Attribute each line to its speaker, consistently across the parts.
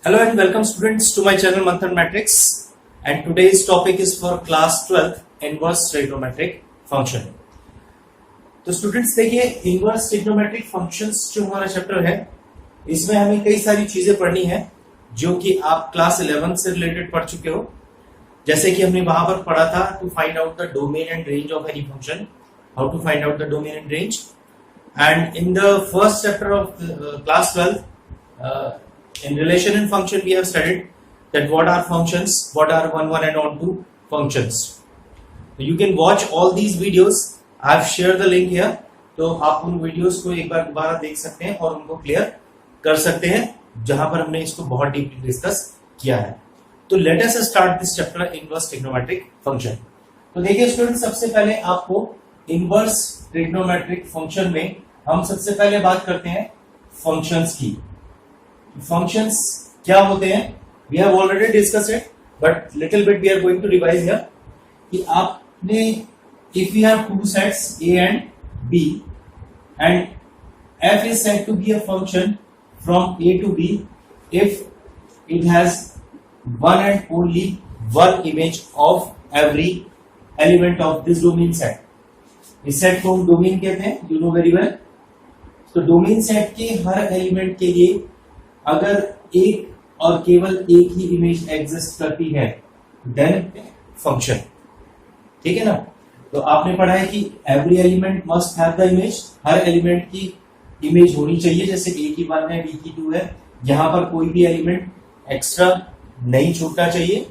Speaker 1: Hello and welcome students to my channel Manthan Matrix, and today's topic is for class 12 inverse trigonometric function। तो students देखिए inverse trigonometric functions जो हमारा chapter है इसमें हमें कई सारी चीजें पढ़नी है जो कि आप क्लास 11 से रिलेटेड पढ़ चुके हो। जैसे कि हमने वहां पर पढ़ा था to find out the domain and range of any function, how to find out the domain and range. And in the first chapter of class 12 in relation and function we have studied that what are functions, what are one and onto functions. So you can watch all these videos. I have shared the link here. तो आप उन videos को एक बार दोबारा देख सकते हैं और उनको क्लियर कर सकते हैं जहां पर हमने इसको बहुत डीपली डिस्कस किया है। तो let us start this chapter inverse trigonometric function. तो देखिए स्टूडेंट, सबसे पहले आपको इनवर्स ट्रिग्नोमेट्रिक फंक्शन में हम सबसे पहले बात करते हैं फंक्शंस की। फंक्शंस क्या होते हैं? We have already discuss it but little bit we are going to revise here कि आपने if we have two sets a and b and f is said to be a function from a to b if it has one and only one image of every element of this domain set। इस set को हम domain कहते हैं, you know very well. तो domain set के हर element के लिए अगर एक और केवल एक ही इमेज एग्जिस्ट करती है देन फंक्शन, ठीक है ना। तो आपने पढ़ा है कि every element must have the image, her element की इमेज होनी चाहिए। जैसे ए की 1 है, बी की 2 है, यहां पर कोई भी एलिमेंट एक्स्ट्रा नहीं छूटना चाहिए।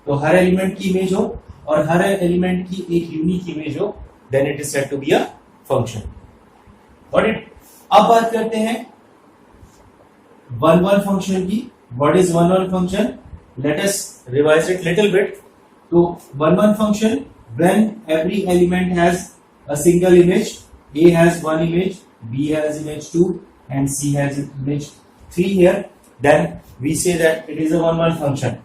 Speaker 1: तो हर एलिमेंट की इमेज हो और हर एलिमेंट की एक यूनिक इमेज हो, then it is said to be a function. Got it. अब बात करते हैं वन फंक्शन की। What is one function? Let us revise it little bit. तो one function when every element has a single image, a has one image, b has image 2 and c has image 3 here, then we say that it is a one function।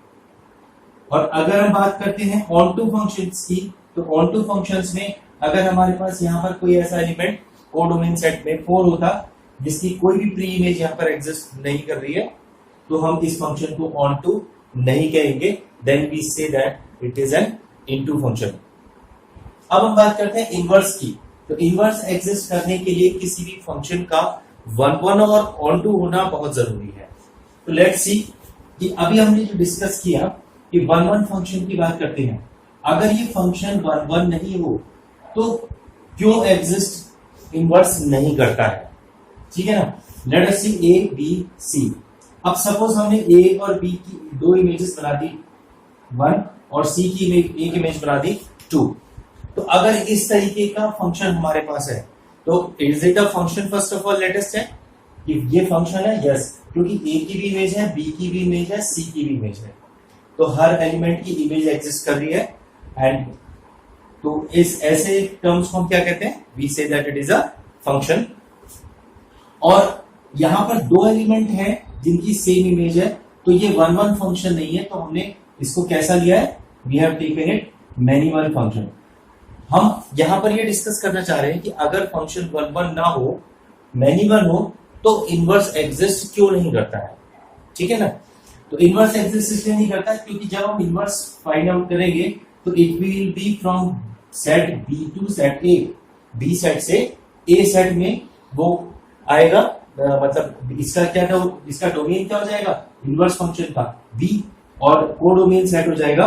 Speaker 1: और अगर हम बात करते हैं onto functions की, तो onto functions में अगर हमारे पास यहाँ पर कोई ऐसा एलिमेंट कोडोमेन सेट में 4 होता जिसकी कोई भी प्री इमेज यहाँ पर एग्जिस्ट नहीं कर रही है, तो हम इस फंक्शन को onto नहीं कहेंगे, then we say that it is an into function। अब हम बात करते हैं इनवर्स की। तो इनवर्स एग्जिस्ट करने के लिए किसी भी फंक्शन का वन और ऑन टू होना बहुत जरूरी है। तो लेट्स सी कि अभी हमने जो डिस्कस किया कि वन फंक्शन की बात करते हैं। अगर ये फंक्शन वन नहीं हो तो क्यों एग्जिस्ट इनवर्स नहीं करता है, ठीक है ना। Let us see A B C. अब सपोज हमने ए और बी की दो इमेजेस बना दी 1 और सी की एक इमेज बना दी 2। तो अगर इस तरीके का फंक्शन हमारे पास है तो is it a function? First of all let us check कि ये फंक्शन है। यस, क्योंकि ए की भी इमेज है, बी की भी इमेज है, सी की भी इमेज है, तो हर एलिमेंट की इमेज एग्जिस्ट कर रही है। एंड तो इस ऐसे टर्म्स को हम क्या कहते हैं? We say that it is a function. और यहां पर दो एलिमेंट हैं जिनकी सेम इमेज है, तो ये वन फंक्शन नहीं है। तो हमने इसको कैसा लिया है? We have taken it many one function. हम यहां पर ये डिस्कस करना चाह रहे हैं कि अगर फंक्शन वन ना हो, मैनी वन हो, तो इनवर्स एग्जिस्ट क्यों नहीं करता है, ठीक है ना। तो इनवर्स एग्जिस्ट इसलिए नहीं करता है क्योंकि जब हम इनवर्स फाइंड आउट करेंगे तो it will be from set B to set A. B set से ए सेट में वो आएगा, मतलब इसका क्या था, इसका डोमेन क्या हो जाएगा? इनवर्स फंक्शन का बी, और कोडोमेन सेट हो जाएगा,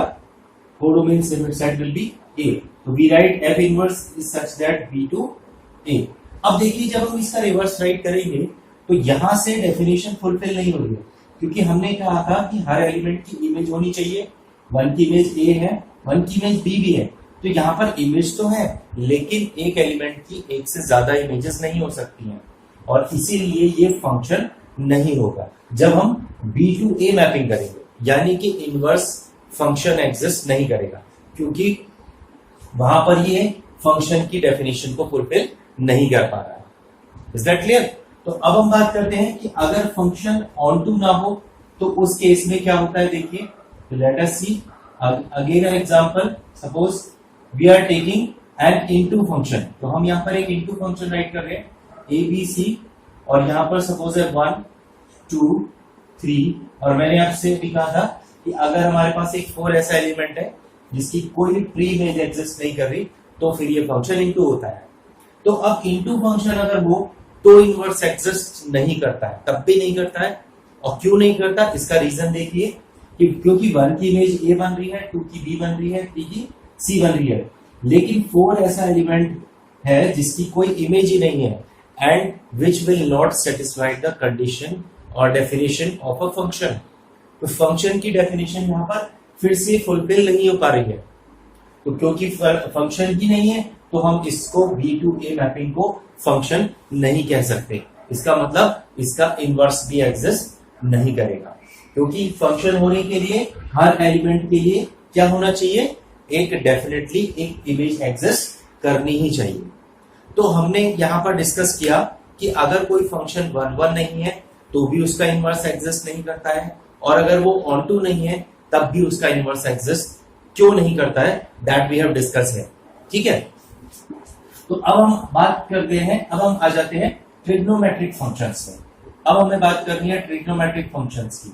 Speaker 1: codomain set will be A. तो we write F inverse is such that B to A. अब देखिए जब हम इसका रिवर्स राइट करेंगे तो यहां से डेफिनेशन फुलफिल नहीं हो रही है, क्योंकि हमने कहा था कि हर एलिमेंट की इमेज होनी चाहिए। 1 की इमेज ए है, 1 की इमेज बी भी है। तो यहां पर इमेज तो है लेकिन एक एलिमेंट की एक से ज्यादा इमेजेस नहीं हो सकती हैं, और इसीलिए ये फंक्शन नहीं होगा जब हम बी टू ए मैपिंग करेंगे, यानी कि इनवर्स फंक्शन एग्जिस्ट नहीं करेगा क्योंकि वहां पर ये फंक्शन की डेफिनेशन को फुलफिल नहीं कर पा रहा है। Is that clear? तो अब हम बात करते हैं कि अगर फंक्शन ऑन टू ना हो तो उस केस में क्या होता है। देखिए, तो let us see again an example. Suppose we are taking an into function. तो हम यहां पर एक इनटू फंक्शन राइट कर रहे हैं ए बी सी, और यहां पर सपोज है 1 2 3 और मैंने आपसे भी कहा था कि अगर हमारे पास एक 4 ऐसा एलिमेंट है जिसकी कोई भी प्री इमेज एग्जिस्ट नहीं कर रही तो फिर ये फंक्शन इनटू होता है। तो अब इनटू फंक्शन अगर हो तो इनवर्स एग्जिस्ट नहीं करता है, तब भी नहीं करता है। और क्यों नहीं करता, इसका रीजन देखिए कि क्योंकि 1 की इमेज A बन रही है, 2 की B बन रही है, 3 की C बन रही है, लेकिन 4 ऐसा एलिमेंट है जिसकी कोई इमेज ही नहीं है and which will not satisfy the condition और डेफिनेशन ऑफ अ फंक्शन। तो फंक्शन की डेफिनेशन यहाँ पर फिर से फुलफिल नहीं हो पा रही है। तो क्योंकि फंक्शन ही नहीं है तो हम इसको B टू A मैपिंग को फंक्शन नहीं कह सकते। इसका मतलब इसका इनवर्स भी एग्जिस्ट नहीं करेगा, क्योंकि फंक्शन होने के लिए हर एलिमेंट के लिए क्या होना चाहिए, एक डेफिनेटली एक इमेज एग्जिस्ट करनी ही चाहिए। तो हमने यहां पर डिस्कस किया कि अगर कोई फंक्शन 1 1 नहीं है तो भी उसका इनवर्स एग्जिस्ट नहीं करता है, और अगर वो ऑन टू नहीं है तब भी उसका इनवर्स एग्जिस्ट क्यों नहीं करता है, दैट वी हैव डिस्कस है। ठीक है, तो अब हम बात करते हैं, अब हम आ जाते हैं ट्रिग्नोमेट्रिक फंक्शंस में। अब हमें बात करनी है ट्रिग्नोमेट्रिक फंक्शंस की।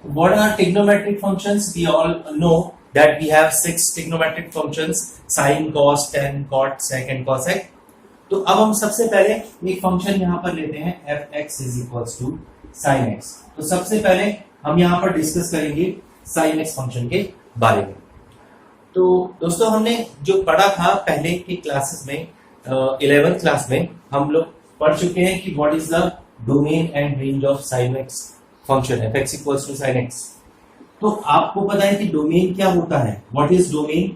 Speaker 1: What are trigonometric functions? We all know that we have 6 trigonometric functions: sin, cos, tan, cot, sec and cosec. तो अब हम सबसे पहले एक फंक्शन यहाँ पर लेते हैं f(x) = sin x। तो सबसे पहले हम यहाँ पर डिस्कस करेंगे sin x फंक्शन के बारे में। तो दोस्तों हमने जो पढ़ा था पहले की क्लासेस में, 11th क्लास में हम लोग पढ़ चुके हैं कि what is the domain and range of sin x function f(x) = sin x। तो आपको पता है कि डोमेन क्या होता है, व्हाट इज डोमेन।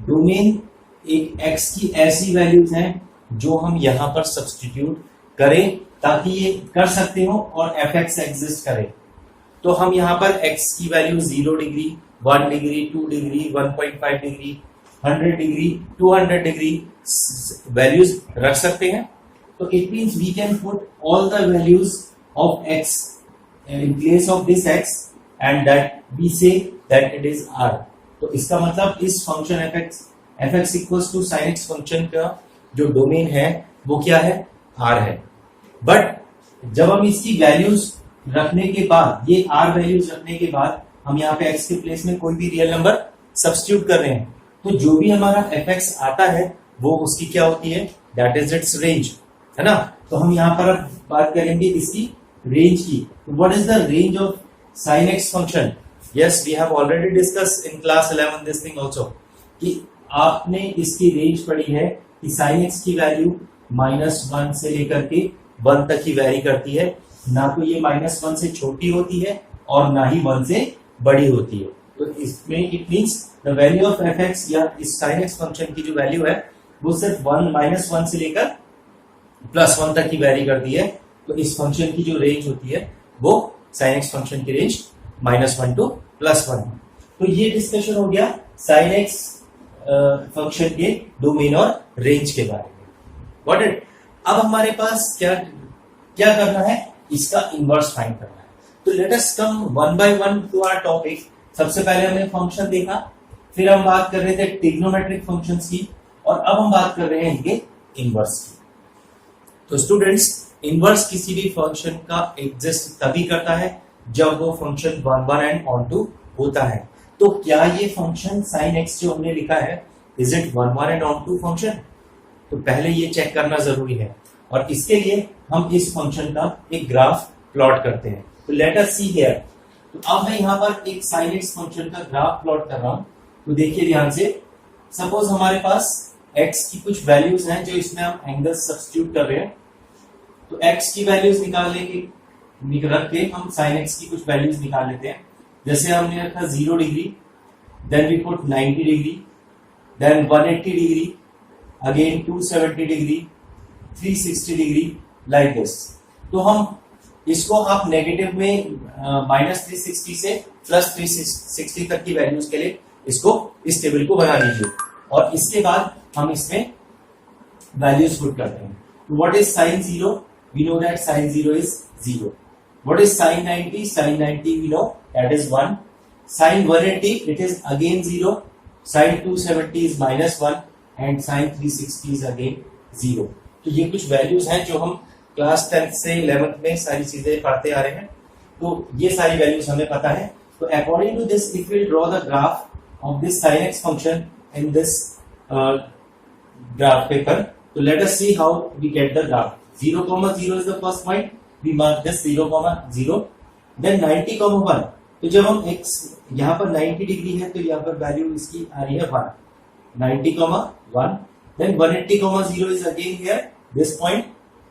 Speaker 1: डोमेन एक x की ऐसी वैल्यूज हैं जो हम यहां पर सब्स्टिट्यूट करें ताकि ये कर सकते हो और f(x) एग्जिस्ट करे। तो हम यहां पर x की value 0 degree, 1 degree, 2 degree, 1.5 degree, 100 degree, 200 degree values रख सकते हैं। तो it means we can put all the values of x in place of this x and that we say that it is r। तो इसका मतलब इस function f(x) = sin x function का जो डोमेन है वो क्या है, r है। बट जब हम इसकी वैल्यूज रखने के बाद, ये r वैल्यूज रखने के बाद हम यहाँ पे x के प्लेस में कोई भी रियल नंबर सब्स्टिट्यूट कर रहे हैं, तो जो भी हमारा f(x) आता है वो उसकी क्या होती है, दैट इज इट्स रेंज, है ना। तो हम यहाँ पर बात करेंगे इसकी रेंज की। What is the range of sin x function? Yes, we have already discussed in class 11 this thing also कि आपने इसकी रेंज पढ़ी है कि sin x की वैल्यू -1 से लेकर के 1 तक ही वेरी करती है, ना तो ये -1 से छोटी होती है और ना ही 1 से बड़ी होती है। तो इसमें it means the value of f(x) या इस sin x फंक्शन की जो वैल्यू है वो सिर्फ -1 से लेकर +1 तक ही वेरी करती है। तो इस फंक्शन की जो रेंज होती है वो sin x फंक्शन की रेंज -1 to +1। तो ये डिस्कशन हो गया sin x फंक्शन के डोमेन और रेंज के बारे में। Got it? अब हमारे पास क्या करना है, इसका इनवर्स फाइंड करना है। तो let us come one by one to our topic. सबसे पहले हमने फंक्शन देखा, फिर हम बात कर रहे थे ट्रिग्नोमेट्रिक फंक्शंस की, और अब हम बात कर रहे हैं इनके इनवर्स की। तो स्टूडेंट्स, इनवर्स किसी भी फंक्शन का एग्जिस्ट तभी करता है जब वो फंक्शन 1 1 एंड ऑन टू होता है। तो क्या ये फंक्शन sin x जो हमने लिखा है, is it 1 1 and onto function? तो पहले ये चेक करना जरूरी है, और इसके लिए हम इस फंक्शन का एक ग्राफ प्लॉट करते हैं। तो लेट अस सी हियर। तो अब मैं यहाँ पर एक sin x फंक्शन का ग्राफ प्लॉट कर रहा हूं। तो देखिए ध्यान से, सपोज हमारे पास x की कुछ वैल्यूज हैं जो इसमें हम एंगल सब्स्टिट्यूट कर रहे हैं। तो x की वैल्यूज रख के हम sin x की कुछ वैल्यूज निकाल लेते हैं। जैसे हमने रखा 0 degree, then we put 90 degree, then 180 degree, again 270 degree, 360 degree, like this. तो हम इसको आप नेगेटिव में -360 से +360 तक की वैल्यूज के लिए इसको इस टेबल को बना लीजिए, और इसके बाद हम इसमें वैल्यूज पुट करते हैं। What is sin 0? We know that sin 0 is 0. What is sin 90? Sin 90 we know that is 1. Sin 180 it is again 0. Sin 270 is -1 and sin 360 is again 0. तो ये कुछ वैल्यूज हैं जो हम क्लास 10th से 11th में सारी चीजें पढ़ते आ रहे हैं, तो ये सारी वैल्यूज हमें पता है। तो according to this if we draw the graph of this sin x function in this graph paper, so let us see how we get the graph. 0,0 is the first point, we mark this 0,0, then 90,1, तो जब हम x यहाँ पर 90 degree है तो यहाँ पर value इसकी आ रही है 1, 90,1, then 180,0 is again here this point,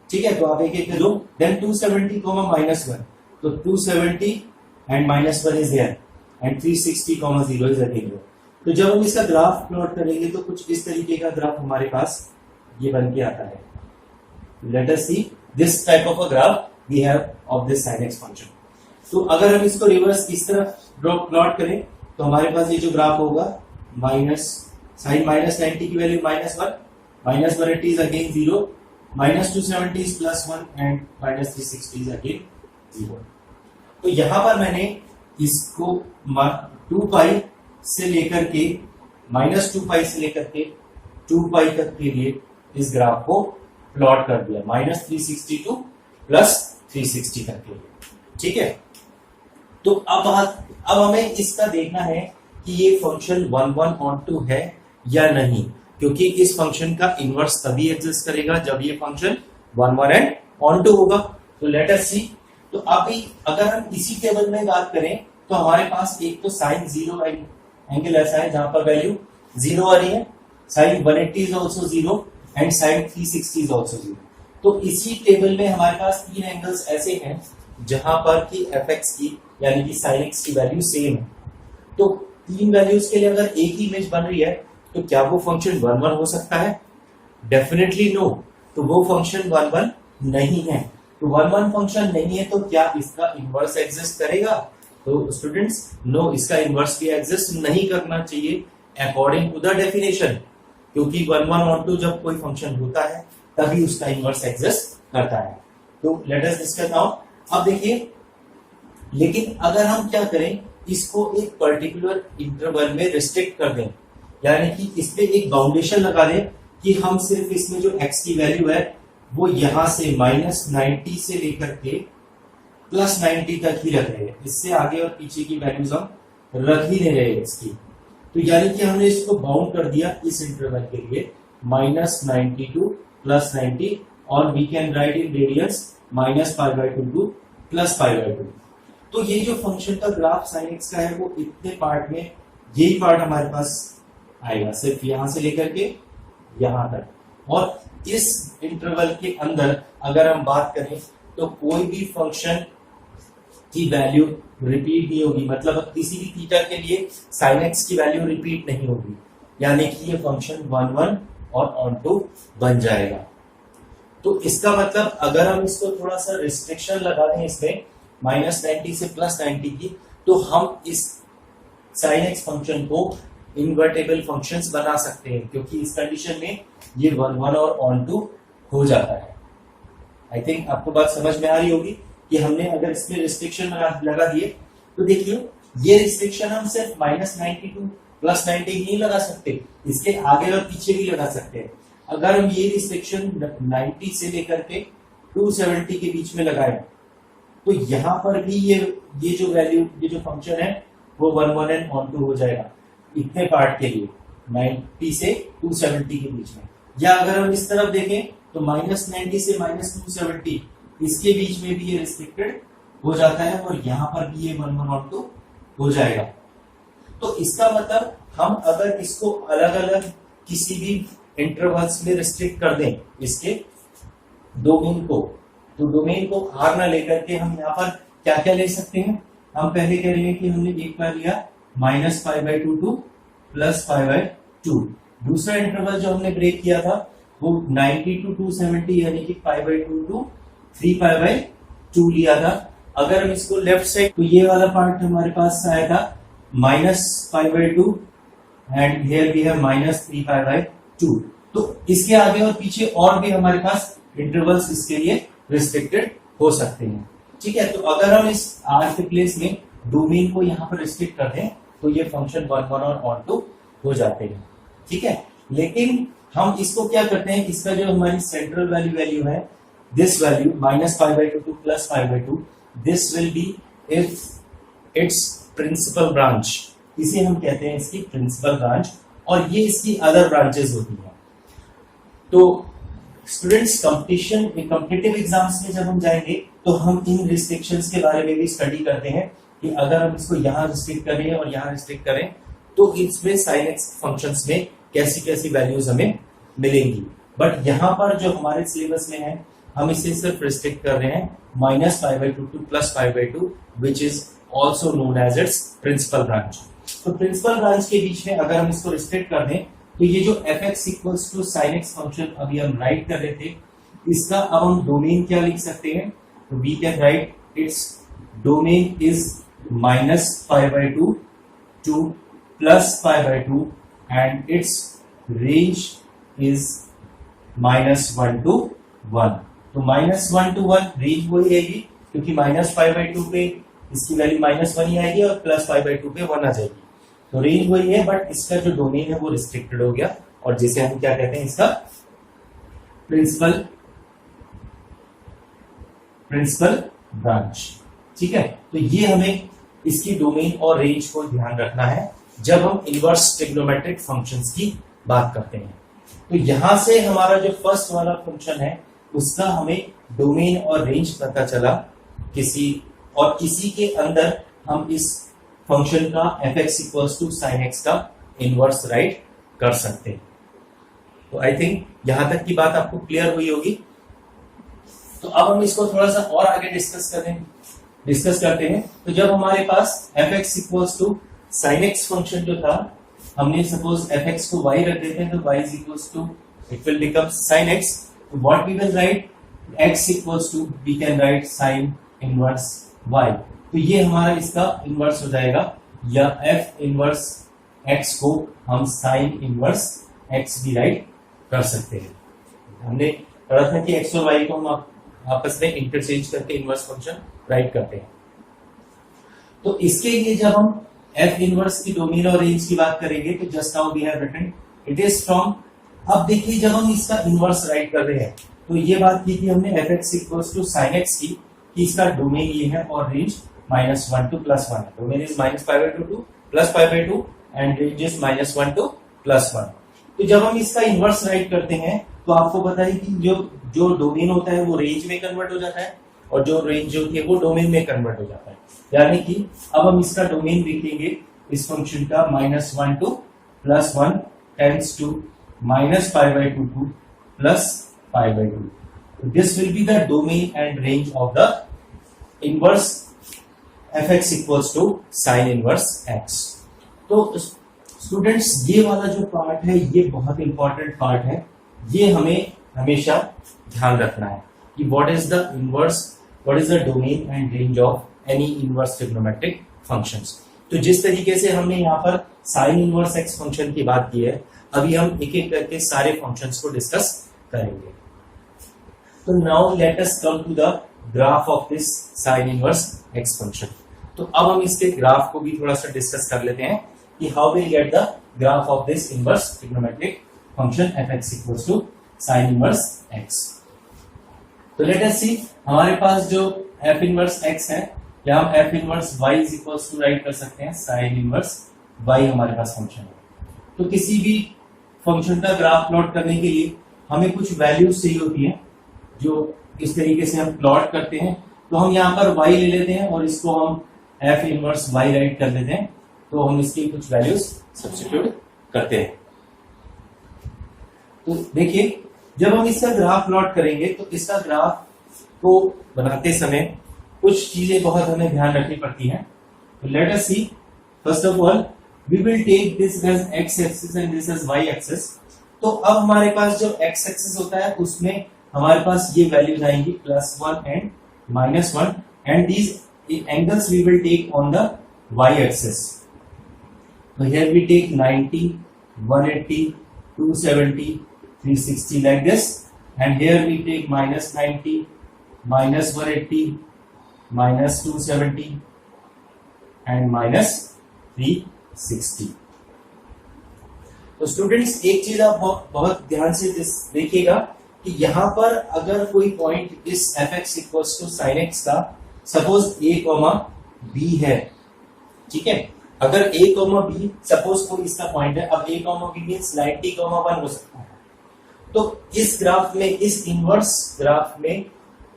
Speaker 1: ठीक है, तो आप एक एक लो, then 270,-1, तो 270 and -1 is here and 360,0 is again here। तो जब हम इसका ग्राफ प्लॉट करेंगे तो कुछ इस तरीके का ग्राफ हमारे पास ये बन के आता है। Let us see this type of a graph we have of this sin x function. तो अगर हम इसको रिवर्स इस तरफ प्लॉट करें तो हमारे पास ये जो ग्राफ होगा sin -90 की value -1, -180 is again 0, -270 is +1 and -360 is again 0। तो यहां पर मैंने इसको 2 पाई से लेकर के -2 पाई से लेकर के 2 पाई तक के लिए इस ग्राफ को प्लॉट कर दिया, -360 टू +360 तक के लिए, ठीक है। तो अब हमें इसका देखना है कि ये फंक्शन 1 1 on 2 है या नहीं, क्योंकि इस फंक्शन का इनवर्स तभी एग्जिस्ट करेगा जब ये फंक्शन 1 1 and on 2 होगा। तो लेट अस सी, तो अभी अगर हम इसी टेबल में बात करें तो हमारे पास एक तो sin 0 एंगल ऐसा है जहां पर वैल्यू 0 आ रही है, sin 180 is also 0 and sin 360 is also 0। तो इसी टेबल में हमारे पास 3 एंगल्स ऐसे हैं जहां पर कि fx की यानी कि sin x की वैल्यू सेम है। तो 3 वैल्यूज के लिए अगर एक ही इमेज बन रही है तो क्या वो फंक्शन 1 1 हो सकता है? Definitely no. तो वो फंक्शन 1 1 नहीं है। तो 1 1 फंक्शन नहीं है तो क्या इसका इनवर्स एग्जिस्ट करेगा? तो स्टूडेंट्स नो, इसका इनवर्स भी एग्जिस्ट नहीं करना चाहिए अकॉर्डिंग टू द डेफिनेशन, क्योंकि 1 1 on 2 जब कोई फंक्शन होता है तभी उसका इनवर्स एग्जिस्ट करता है। तो लेट अस डिस्कस नाउ। अब देखिए, लेकिन अगर हम क्या करें, इसको एक पर्टिकुलर इंटरवल में रिस्ट्रिक्ट कर दें, यानी कि इसमें एक बाउंडेशन लगा दें कि हम सिर्फ इसमें जो x की वैल्यू है वो यहां से -90 से लेकर के +90 तक ही रख रहे हैं, इससे आगे और पीछे की वैल्यूज हम रख ही नहीं रहे इसकी। तो यानी कि हमने इसको बाउंड कर दिया इस इंटरवल के लिए -90 टू +90, और we can write in radians -π/2 to +π/2। तो ये जो फंक्शन का ग्राफ sin x का है वो इतने पार्ट में यही पार्ट हमारे पास आएगा, सिर्फ यहां से लेकर के यहां तक। और इस इंटरवल के अंदर अगर हम बात करें तो कोई भी फंक्शन की वैल्यू रिपीट नहीं होगी, मतलब किसी भी थीटा के लिए sin x की वैल्यू रिपीट नहीं होगी, यानी कि ये फंक्शन 1 1 और on 2 बन जाएगा। तो इसका मतलब अगर हम इसको थोड़ा सा रिस्ट्रिक्शन लगा दें इसमें -90 से +90 की, तो हम इस sin x फंक्शन को इन्वर्टेबल फंक्शंस बना सकते हैं, क्योंकि इस कंडीशन में ये 1 1 और on 2 हो जाता है। आई थिंक आपको बात समझ में आ रही होगी कि हमने अगर इसमें रिस्ट्रिक्शन लगा दिए तो देखिए ये रिस्ट्रिक्शन हम सिर्फ -90 टू +90 नहीं लगा सकते, इसके आगे और पीछे भी लगा सकते हैं। अगर हम ये रिस्ट्रिक्शन 90 से लेकर के 270 के बीच में लगाएं तो यहां पर भी ये जो वैल्यू, ये जो फंक्शन है वो 1 1 and on 2 हो जाएगा इतने पार्ट के लिए 90 से 270 के बीच में। या अगर हम इस तरफ देखें तो -90 से -270 इसके बीच में भी ये रिस्ट्रिक्टेड हो जाता है, और यहां पर भी ये 1 1 और 2 हो जाएगा। तो इसका मतलब हम अगर इसको अलग अलग किसी भी इंटरवल्स में रिस्ट्रिक्ट कर दें इसके डोमेन को, तो डोमेन को R ना लेकर के हम यहाँ पर क्या क्या ले सकते हैं। हम पहले कह रहे हैं कि हमने एक बार लिया -π/2 टू +π/2। दूसरा इंटरवल जो हमने ब्रेक किया था वो 90 टू 270 यानी कि π/2 टू 3π/2 लिया था। अगर हम इसको लेफ्ट साइड, तो ये वाला पार्ट हमारे पास आया था -π/2 एंड हियर वी हैव -3π/2। तो इसके आगे और पीछे और भी हमारे पास इंटरवल्स इसके लिए रिस्ट्रिक्टेड हो सकते हैं, ठीक है। तो अगर हम इस R के प्लेस में डोमेन को यहाँ पर रिस्ट्रिक्ट कर दें तो ये फंक्शन 1 1 और on 2 हो जाते हैं, ठीक है। लेकिन हम इसको क्या करते हैं, इसका जो हमारी सेंट्रल वैल्यू है this value minus pi by 2 to plus pi by 2, this will be if its principal branch, इसे हम कहते हैं इसकी प्रिंसिपल ब्रांच, और ये इसकी अदर ब्रांचेस होती हैं। तो स्टूडेंट्स कॉम्पिटिटिव एग्जाम्स में जब हम जाएंगे तो हम इन रिस्ट्रिक्शंस के बारे में भी स्टडी करते हैं कि अगर हम इसको यहाँ रिस्ट्रिक्ट करें और यहाँ रिस्ट्रिक्ट करें तो इसमें sin x फंक्शंस में कैसी कैसी वैल्यूज हमें मिलेंगी। बट यहाँ पर जो हमारे सिलेबस में है हम इसे सिर्फ रिस्ट्रिक्ट कर रहे हैं minus pi by two to plus pi by two, which is also known as its principal branch. तो प्रिंसिपल ब्रांच के बीच में अगर हम इसको रिस्ट्रिक्ट कर दें तो ये जो f x equals to sine x function अभी हम राइट कर रहे थे, इसका अब हम डोमेन क्या लिख सकते हैं, तो we can write its domain is minus pi by two to plus pi by two and its range is minus one to one. तो minus one to one range वही आएगी क्योंकि माइनस फाइव बाई टू पे इसकी value minus one ही आएगी और plus five by two पे one आ जाएगी। तो रेंज वही है बट इसका जो डोमेन है वो रिस्ट्रिक्टेड हो गया और जिसे हम क्या कहते हैं, इसका प्रिंसिपल ब्रांच। ठीक है, तो ये हमें इसकी डोमेन और रेंज को ध्यान रखना है जब हम इनवर्स ट्रिग्नोमेट्रिक फंक्शंस की बात करते हैं। तो यहां से हमारा जो फर्स्ट वाला फंक्शन है उसका हमें डोमेन और रेंज पता चला किसी के अंदर हम इस फंक्शन का f x equals to sine x का इनवर्स राइट कर सकते हैं। तो आई थिंक यहां तक की बात आपको क्लियर हुई होगी। तो अब हम इसको थोड़ा सा और आगे डिस्कस करते हैं। तो जब हमारे पास F x equals to sine x function जो था, हमने सपोज एफ एक्स को y रख देते हैं तो y is equals to it will become sin x। तो what we will write, x equals to we can write sin inverse y। तो ये हमारा इसका इनवर्स हो जाएगा, या f इनवर्स x को हम sin इनवर्स x भी राइट कर सकते हैं। हमने पढ़ा था कि x और y को हम आपस में इंटरचेंज करके इनवर्स फंक्शन राइट करते हैं। तो इसके लिए जब हम एफ इनवर्स की डोमेन और रेंज की बात करेंगे तो just now we have written it is from. अब देखिए जब हम इसका इनवर्स राइट कर रहे हैं तो ये बात की थी हमने f x equals to sine x की, कि इसका डोमेन ये है और range minus one to plus one. Domain is minus pi by two to plus pi by two and range is minus one to plus one. तो जब हम इसका इनवर्स राइट करते हैं तो आपको पता है कि जो डोमेन होता है वो रेंज में कन्वर्ट हो जाता है और जो रेंज होती है वो डोमेन में कन्वर्ट हो जाता है। यानी कि अब हम इसका डोमेन देखेंगे इस फंक्शन का minus one to plus one tends to minus pi by two to plus pi by two. This will be the domain and range of the inverse f x equals to sine inverse x. तो students ये वाला जो part है ये बहुत important part है, ये हमें हमेशा ध्यान रखना है कि what is the domain and range of any inverse trigonometric functions. तो जिस तरीके से हमने यहाँ पर साइन इनवर्स एक्स फंक्शन की बात की है, अभी हम एक एक करके सारे फंक्शंस को डिस्कस करेंगे। तो now let us come to the graph of this sine inverse x function. तो अब हम इसके ग्राफ को भी थोड़ा सा डिस्कस कर लेते हैं कि how will get the graph of this inverse trigonometric function f x equals to sine inverse x. तो लेट अस सी, हमारे पास जो एफ इनवर्स एक्स है या हम f inverse y is equals to write कर सकते हैं साइन इनवर्स वाई हमारे पास फंक्शन है। तो किसी भी फंक्शन का ग्राफ प्लॉट करने के लिए हमें कुछ वैल्यूज चाहिए होती हैं जो इस तरीके से हम प्लॉट करते हैं। तो हम यहाँ पर y ले लेते हैं और इसको हम एफ इनवर्स y राइट कर लेते हैं। तो हम इसकी कुछ वैल्यूज सब्स्टिट्यूट करते हैं। तो देखिए जब हम इसका ग्राफ प्लॉट करेंगे तो इसका ग्राफ को बनाते समय कुछ चीजें बहुत हमें ध्यान रखनी पड़ती हैं। तो let us see, first of all we will take this as x axis and this as y axis. तो अब हमारे पास जो एक्स एक्सिस होता है उसमें हमारे पास ये वैल्यूज आएंगी plus one and minus one and these angles we will take on the y axis. तो here we take 90, 180, 270, 360 like this, and here we take minus 90, minus 180, minus 270 and minus 360। तो students एक चीज आप बहुत ध्यान से देखिएगा कि यहाँ पर अगर कोई पॉइंट इस f x equals to sine x का सपोज ए कॉमा बी है, ठीक है, अगर ए कॉमा बी सपोज कोई इसका पॉइंट है, अब ए कॉमा बी मीन्स 90,1 हो सकता है। तो इस ग्राफ में, इस इनवर्स ग्राफ में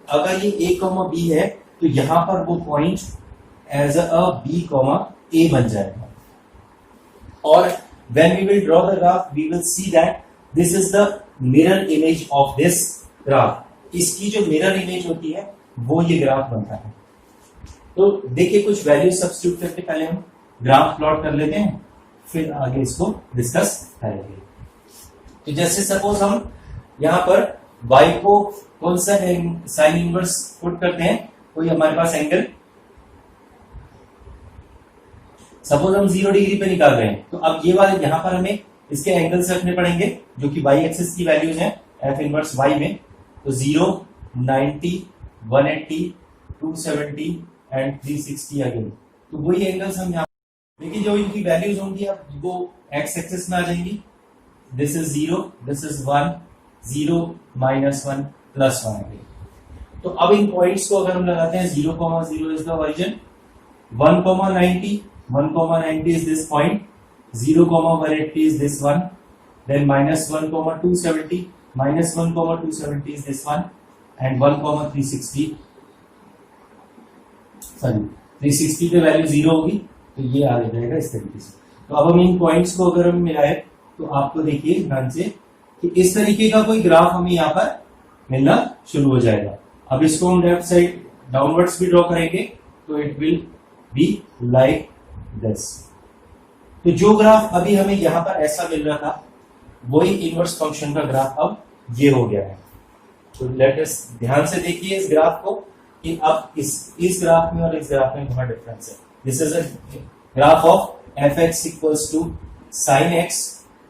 Speaker 1: अगर ये ए कॉमा बी है तो यहां पर वो point as a B comma A बन जाएगा। और when we will draw the graph we will see that this is the mirror image of this graph. इसकी जो मिरर इमेज होती है वो ये ग्राफ बनता है। तो देखिए कुछ वैल्यू सब्स्टिट्यूट करके पहले हम ग्राफ प्लॉट कर लेते हैं, फिर आगे इसको डिस्कस करेंगे। तो जैसे सपोज हम यहां पर y को कौन सा साइन इनवर्स पुट करते हैं, कोई हमारे पास एंगल सपोज हम 0 डिग्री पे निकाल रहे हैं, तो अब ये वाले यहां पर हमें इसके एंगल्स रखने पड़ेंगे जो कि y एक्सिस की वैल्यूज हैं f इनवर्स y में। तो 0, 90, 180, 270 एंड 360 अगेन। तो वही एंगल्स हम यहाँ देखिए जो इनकी वैल्यूज होंगी अब वो x एक्सिस में आ जाएंगी। This is 0, this is 1, 0, -1, +1। तो अब इन पॉइंट्स को अगर हम लगाते हैं 0,0 is the origin, 1,90, 1,90 is this point, 0,180 is this one, then -1,270, -1,270 is this one, and 1,360, sorry 360 पे वैल्यू 0 होगी तो ये आ जाएगा इस तरीके से। तो अब हम इन पॉइंट्स को अगर हम मिलाए तो आपको देखिए ध्यान से कि इस तरीके का कोई ग्राफ हमें यहाँ पर मिलना शुरू हो जाएगा। अब इसको हम लेफ्ट साइड डाउनवर्ड्स भी ड्रॉ करेंगे तो it will be like this. तो जो ग्राफ अभी हमें यहां पर ऐसा मिल रहा था वही इनवर्स फंक्शन का ग्राफ अब ये हो गया है। तो लेट अस ध्यान से देखिए इस ग्राफ को कि अब इस ग्राफ में और इस ग्राफ में बहुत डिफरेंस है। This is a graph of f x equals to sine x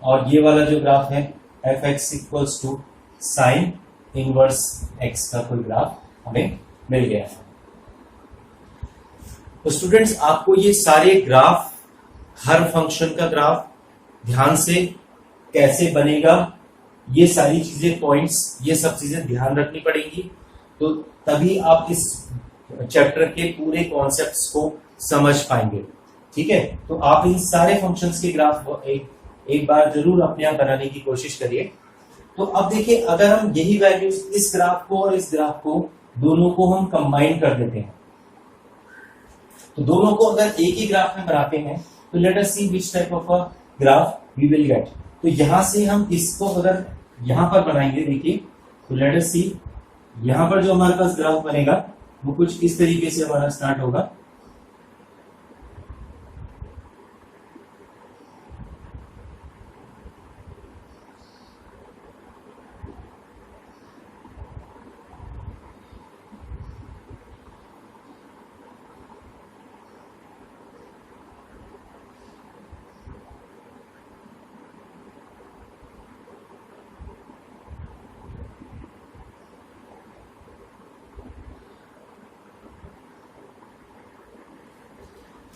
Speaker 1: और ये वाला जो ग्राफ है f x equals to sine inverse x का कोई ग्राफ हमें मिल गया है। तो स्टूडेंट्स आपको ये सारे ग्राफ, हर फंक्शन का ग्राफ ध्यान से कैसे बनेगा, ये सारी चीजें, पॉइंट्स, ये सब चीजें ध्यान रखनी पड़ेंगी। तो तभी आप इस चैप्टर के पूरे कॉन्सेप्ट्स को समझ पाएंगे। ठीक है, तो आप इन सारे फंक्शंस के ग्राफ एक बार जरूर अपने आप बनाने की कोशिश करिए। तो अब देखिए अगर हम यही वैल्यूज इस ग्राफ को और इस ग्राफ को दोनों को हम कंबाइन कर देते हैं तो दोनों को अगर एक ही ग्राफ में बनाते हैं तो let us see which type of a graph we will get. तो यहां से हम इसको अगर यहां पर बनाएंगे, देखिए तो लेट अस सी यहां पर जो हमारे पास ग्राफ बनेगा वो कुछ इस तरीके से हमारा स्टार्ट होगा।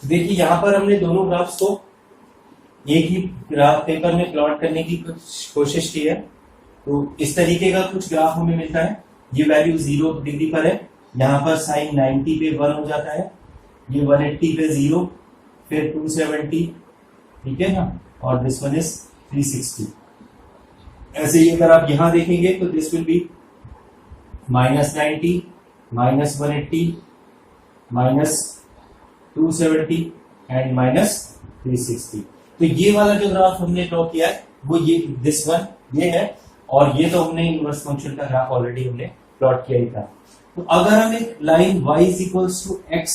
Speaker 1: देखिए यहां पर हमने दोनों ग्राफ्स को एक ही ग्राफ पेपर में प्लॉट करने की कोशिश की है। तो इस तरीके का कुछ ग्राफ हमें मिलता है। ये वैल्यू 0 डिग्री पर है, यहाँ पर साइन 90 पे 1 हो जाता है, ये 180 पे 0, फिर 270, ठीक है ना, और दिस वन इज 360। ऐसे ही अगर आप यहां देखेंगे तो दिस विल बी -90, -180, -270 एंड -360। तो ये वाला जो ग्राफ हमने ड्रॉ किया है वो ये दिस वन ये है, और ये तो हमने इनवर्स फंक्शन का ग्राफ ऑलरेडी हमने प्लॉट किया ही था। तो अगर हम एक line y equals to x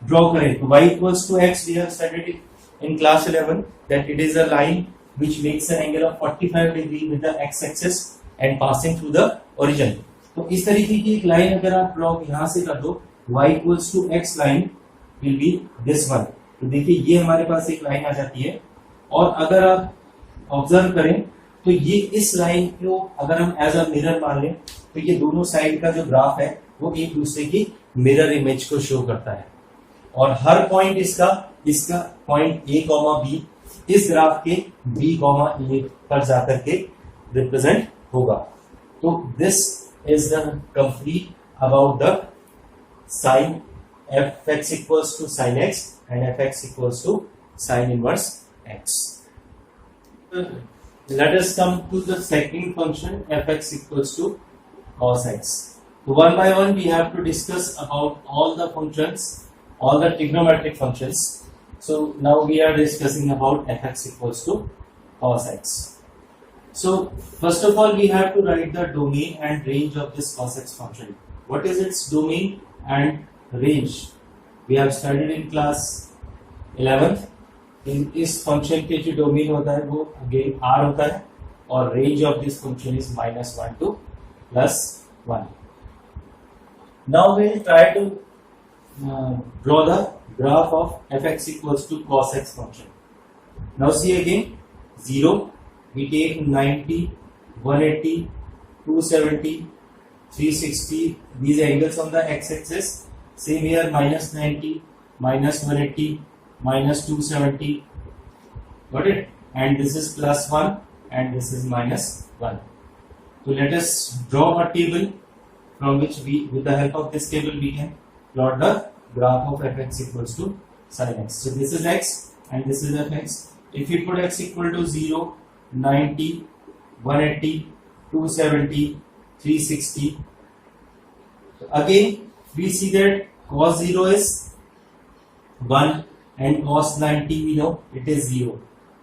Speaker 1: draw करें तो y equals to x we have studied in class 11 that it is a line which makes an angle of 45 degree with the x axis and passing through the origin. तो इस तरीके की एक line अगर आप draw यहां से कर दो, y equals to x line will be this one. तो देखिए ये हमारे पास एक लाइन आ जाती है, और अगर आप ऑब्जर्व करें तो ये इस लाइन को अगर हम एज अ मिरर मान लें तो ये दोनों साइड का जो ग्राफ है वो एक दूसरे की मिरर इमेज को शो करता है, और हर पॉइंट इसका पॉइंट a, b इस ग्राफ के b, a पर जाकर के रिप्रेजेंट होगा। तो तो this is the complete about the sine fx equals to sin x and fx equals to sin inverse x. Let us come to the second function fx equals to cos x. So one by one we have to discuss about all the functions, all the trigonometric functions. So now we are discussing about fx equals to cos x. So first of all we have to write the domain and range of this cos x function. What is its domain and range? We have studied in class 11th. इस function के जो domain होता है वो again r होता है और range of this function is -1 to +1. Now we will try to draw the graph of fx equals to cos x function. Now see again 0. We take 90, 180, 270, 360. These angles on the x-axis. Same here -90, -180, -270. Got it? And this is +1 and this is -1. So let us draw a table from which we, with the help of this table, we can plot the graph of fx equals to sin x. So this is x and this is fx. If we put x equal to 0, 90, 180, 270, 360. So again we see that cos 0 is 1 and cos 90 we know it is 0.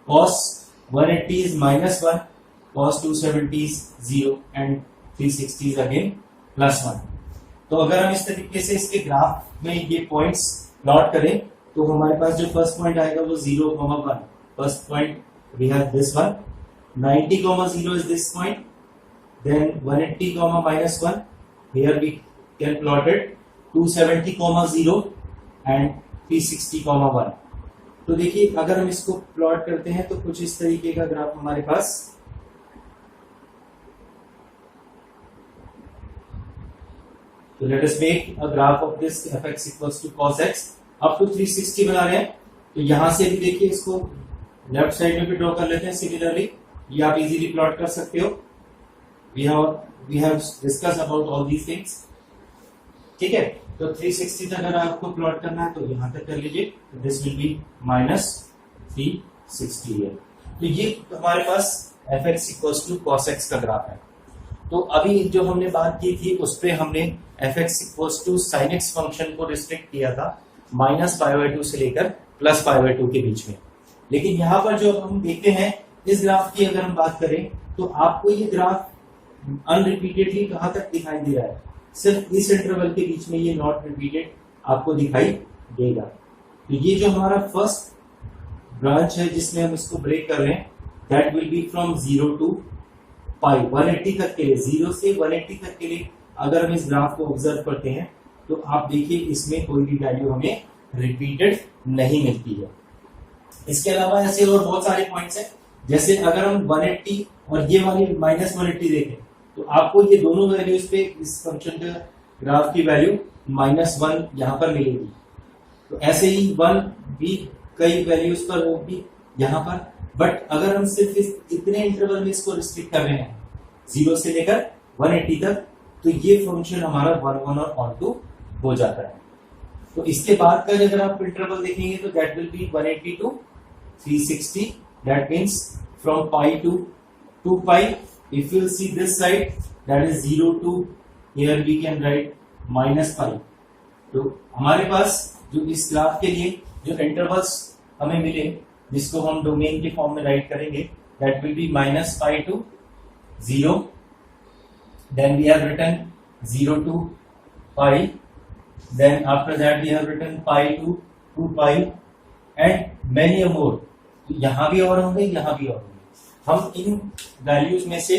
Speaker 1: Cos 180 is -1, cos 270 is 0 and 360 is again +1. तो अगर हम इस तरीके से इसके graph में ये points plot करें तो हमारे पास जो फर्स्ट पॉइंट आएगा वो 0, 1. First point we have this one. 90, 0 is this point. Then 180, -1. Here we can plot it. 270, 0 and 360, 1. तो देखिए अगर हम इसको प्लॉट करते हैं तो कुछ इस तरीके का ग्राफ हमारे पास तो let us make a graph of this fx equals to cos x up to 360 बना रहे हैं. तो यहां से भी देखिए इसको लेफ्ट साइड में भी ड्रॉ कर लेते हैं. सिमिलरली ये आप इजीली प्लॉट कर सकते हो. We have discuss about all these things. ठीक है, तो 360 तक अगर आपको प्लॉट करना है तो यहां तक कर लीजिए. दिस विल बी -360 है. तो ये हमारे पास fx equals to cos x का ग्राफ है. तो अभी जो हमने बात की थी उस पे हमने fx equals to sin x function को रिस्ट्रिक्ट किया था -π/2 से लेकर +π/2 के बीच में. लेकिन यहाँ पर जो हम देखते हैं इस ग्राफ की अगर हम बात करें तो आपको ये ग्राफ अनरिपीटेडली कहां तक दिखाई दे रहा है? सिर्फ इस इंटरवल के बीच में ये नॉट रिपीटेड आपको दिखाई देगा. तो ये जो हमारा फर्स्ट ब्रांच है जिसमें हम इसको ब्रेक कर रहे हैं that will be from 0 to π 180 तक के लिए. 0 से 180 तक के लिए अगर हम इस ग्राफ को ऑब्जर्व करते हैं तो आप देखिए इसमें कोई भी वैल्यू हमें रिपीटेड नहीं मिलती है. इसके अलावा ऐसे और बहुत सारे पॉइंट्स हैं. जैसे अगर हम 180 और ये वाली -180 देखें तो आपको ये दोनों वैल्यूज पे इस फंक्शन का ग्राफ की वैल्यू -1 यहाँ पर मिलेगी. तो ऐसे ही 1 भी कई वैल्यूज पर होगी यहाँ पर. बट अगर हम सिर्फ इस इतने इंटरवल में इसको रिस्ट्रिक्ट कर रहे हैं 0 से लेकर 180 तक तो ये फंक्शन हमारा 1, 1 और 2 हो जाता है. तो इसके बाद का अगर आप इंटरवल देखेंगे तो that will be 180 to 360. That means from π to 2π. If you see this side, that is 0 to here we can write -π. तो हमारे पास जो इस ग्राफ के लिए जो इंटरवल्स हमें मिले जिसको हम डोमेन के फॉर्म में राइट करेंगे that will be -π to 0. Then we have written 0 to π. Then after that we have written π to 2π and many more. यहाँ भी और होंगे, यहाँ भी और होंगे. हम इन वैल्यूज में से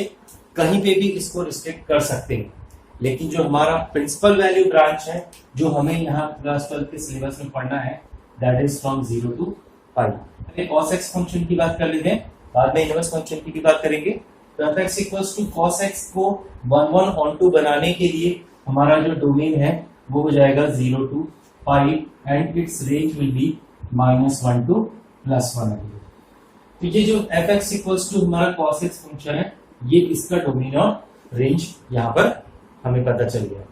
Speaker 1: कहीं पे भी इसको रिस्ट्रिक्ट कर सकते हैं. लेकिन जो हमारा प्रिंसिपल वैल्यू ब्रांच है जो हमें यहाँ क्लास 12 के सिलेबस में पढ़ना है that is from 0 to π. cos x function की बात कर लेते हैं, बाद में इनवर्स फंक्शन की भी बात करेंगे. तो fx equals to cos x को 1, 1 onto बनाने के लिए हमारा जो डोमेन है वो हो जाएगा 0 to π and its range will be -1 to +1. तो ये जो fx equals to हमारा cos x फंक्शन है ये इसका डोमेन और रेंज यहाँ पर हमें पता चल गया।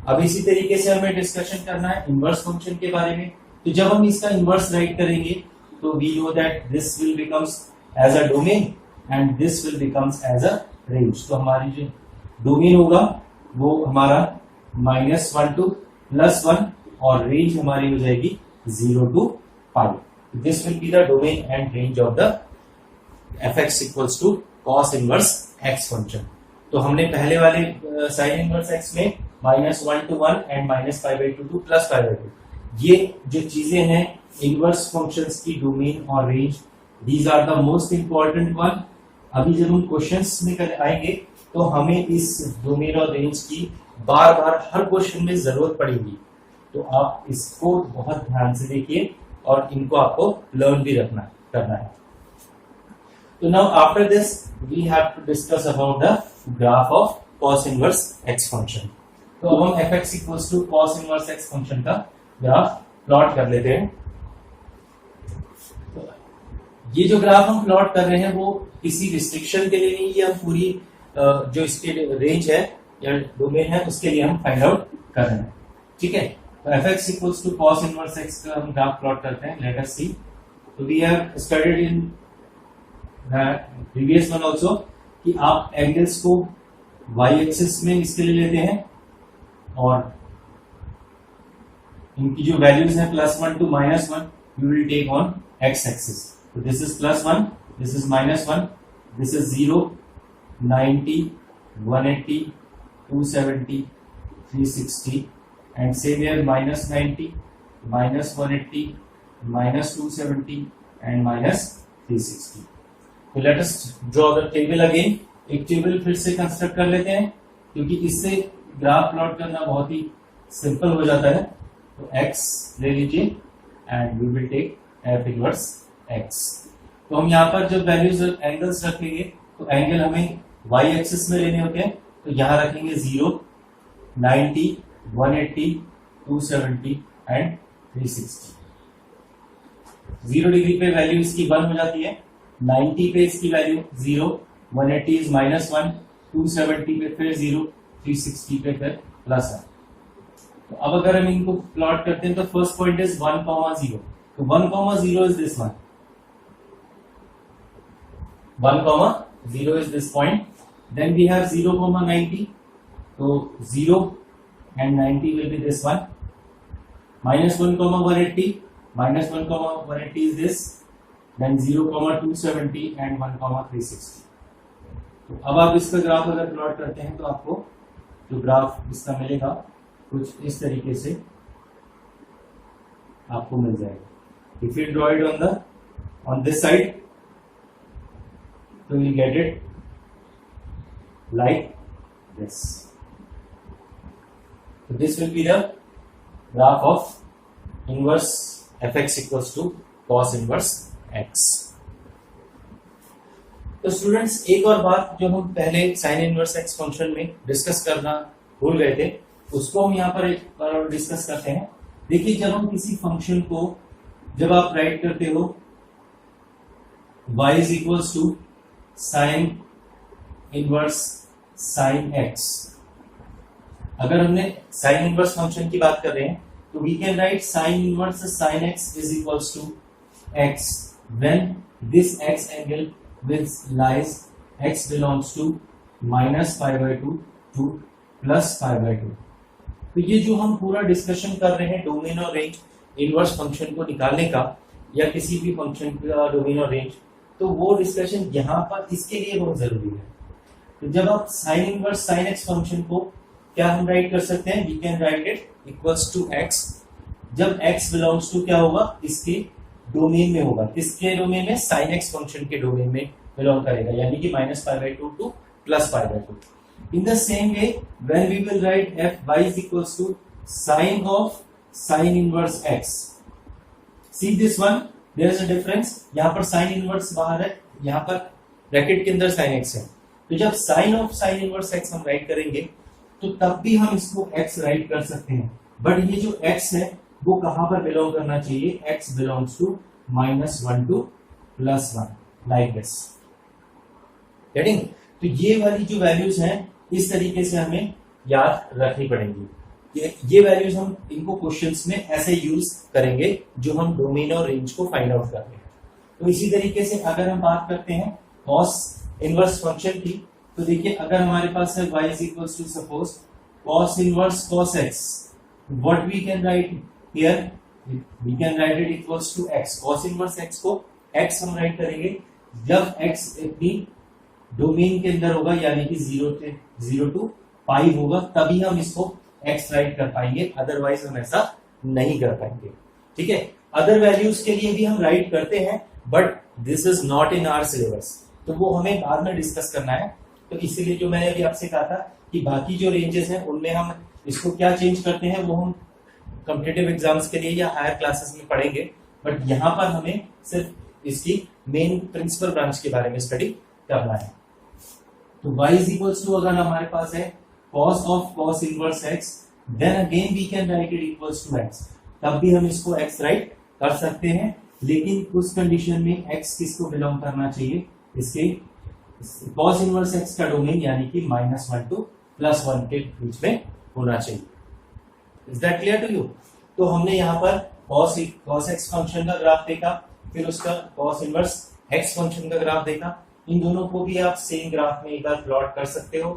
Speaker 1: अब इसी तरीके से हमें डिस्कशन करना है इनवर्स फंक्शन के बारे में। तो जब हम इसका इनवर्स राइट करेंगे तो we know that this will becomes as a domain and this will becomes as a range. तो हमारी जो डोमेन होगा वो हमारा -1 to +1 और रेंज हमारी हो जाएगी 0 to π। This will be the domain and range of the fx equals to cos inverse x function. तो हमने पहले वाले साइन इनवर्स x में -1 to 1 एंड -π/2 to +π/2 ये जो चीजें हैं इनवर्स फंक्शंस की डोमेन और range, these are the most important one. अभी जब हम क्वेश्चंस में आएंगे तो हमें इस डोमेन और रेंज की बार बार हर क्वेश्चन में जरूरत पड़ेगी। तो आप इसको बहुत ध्यान से देखिए और इनको आपको लर्न भी करना है। तो now after this we have to discuss about the graph of cos inverse x function. तो अब हम fx equals to cos inverse x function का ग्राफ प्लॉट कर लेते हैं। तो ये जो ग्राफ हम प्लॉट कर रहे हैं वो किसी रिस्ट्रिक्शन के लिए नहीं, ये हम पूरी जो इसकी रेंज है या डोमेन है उसके लिए हम फाइंड आउट कर रहे हैं। ठीक है, तो fx equals to cos inverse x का हम ग्राफ प्लॉट करते हैं। Let us see. तो we have studied in previous one also कि आप एंगल्स को y एक्सिस में इसके लिए लेते हैं और इनकी जो वैल्यूज है +1 to -1 you will take on x axis. तो this is +1, this is -1, this is 0, 90, 180, 270, 360 and same here -90, -180, -270 and -360। तो let us draw the table again. एक टेबल फिर से कंस्ट्रक्ट कर लेते हैं क्योंकि इससे ग्राफ प्लॉट करना बहुत ही सिंपल हो जाता है। तो x ले लीजिए and we will take f inverse x। तो हम यहाँ पर जब वैल्यूज एंगल्स रखेंगे तो एंगल हमें y एक्सिस में लेने होते हैं। तो यहाँ रखेंगे 0, 90, 180, 270 एंड 360। 0 डिग्री पे वैल्यू इसकी 1 हो जाती है, 90 पे इसकी वैल्यू 0, 180 इज -1, 270 पे फिर 0, 360 पे फिर +1। तो अब अगर हम इनको प्लॉट करते हैं तो फर्स्ट पॉइंट इज 1, 0। तो 1, 0 is this one, 1, 0 is this point. Then we have 0, 90. So 0 and 90 will be this one. -1, 180. -1, 180 is this. Then 0, 270 and 1, 360. तो अब आप इसका ग्राफ अगर प्लॉट करते हैं तो आपको जो ग्राफ इसका मिलेगा कुछ इस तरीके से आपको मिल जाएगा। If you draw it on this side, so you get it like this. So this will be the graph of inverse fx equals to cos inverse x. तो स्टूडेंट्स एक और बात जो हम पहले साइन इनवर्स x फंक्शन में discuss करना भूल गए थे उसको हम यहाँ पर एक बार और डिस्कस करते हैं। देखिए जब हम किसी फंक्शन को जब आप राइट करते हो y is equals to sign inverse sine x, अगर हमने साइन इनवर्स फंक्शन की बात कर रहे हैं तो we can write sine inverse sine x is equals to x when this x angle which lies x belongs to -π/2 to +π/2। तो ये जो हम पूरा डिस्कशन कर रहे हैं डोमेन और रेंज इनवर्स फंक्शन को निकालने का या किसी भी फंक्शन का डोमेन और रेंज, तो वो डिस्कशन यहाँ पर इसके लिए बहुत जरूरी है। तो जब आप sine inverse sine x function को क्या हम राइट कर सकते हैं, we can write it equals to X जब x बिलोंग्स टू क्या होगा इसके डोमेन में होगा, किसके डोमेन में, साइन एक्स फंक्शन के डोमेन में बिलोंग करेगा, यानी कि -π/2 to +π/2। In the same way when we will write f y is equals to sine of sine inverse x, see this one, there is a difference. यहाँ पर sine inverse बाहर है, यहाँ पर ब्रैकेट के अंदर साइन x है। तो जब sine of sine inverse x हम राइट करेंगे तो तब भी हम इसको x राइट कर सकते हैं, बट ये जो x है वो कहां पर बिलोंग करना चाहिए, x belongs to -1 to +1 like this. Getting? तो ये वाली जो वैल्यूज हैं इस तरीके से हमें याद रखनी पड़ेंगी। ये वैल्यूज हम इनको क्वेश्चंस में ऐसे यूज करेंगे जो हम डोमेन और रेंज को फाइंड आउट करते हैं। तो इसी तरीके से अगर हम बात करते हैं कॉस इनवर्स फंक्शन की, तो देखिए अगर हमारे पास है y is equals to suppose cos inverse cos x, what we can write here, we can write it equals to x, cos inverse x को x हम राइट करेंगे जब x अपनी डोमेन के अंदर होगा, यानी कि 0 to पाई होगा, तभी हम इसको x राइट कर पाएंगे, अदरवाइज हम ऐसा नहीं कर पाएंगे। ठीक है, अदर वैल्यूज के लिए भी हम राइट करते हैं, but this is not in our syllabus, तो वो हमें बाद में डिस्कस करना है। तो इसीलिए जो मैंने अभी आपसे कहा था कि बाकी जो रेंजेस हैं उनमें हम इसको क्या चेंज करते हैं वो हम कॉम्पिटिटिव एग्जाम्स के लिए या हायर क्लासेस में पढ़ेंगे, बट यहाँ पर हमें सिर्फ इसकी मेन प्रिंसिपल ब्रांच के बारे में स्टडी करना है। तो y is equals to अगर हमारे पास है cos of cos inverse x, then again we can write it equals to x, तब भी हम इसको x राइट कर सकते हैं, लेकिन उस कंडीशन में x किसको बिलोंग करना चाहिए, इसके cos इनवर्स x का डोमेन यानी कि -1 to +1 के बीच में होना चाहिए। Is that clear to you? तो हमने यहाँ पर cos x फंक्शन का ग्राफ देखा, फिर उसका cos इनवर्स x फंक्शन का ग्राफ देखा। इन दोनों को भी आप सेम ग्राफ में एक बार प्लॉट कर सकते हो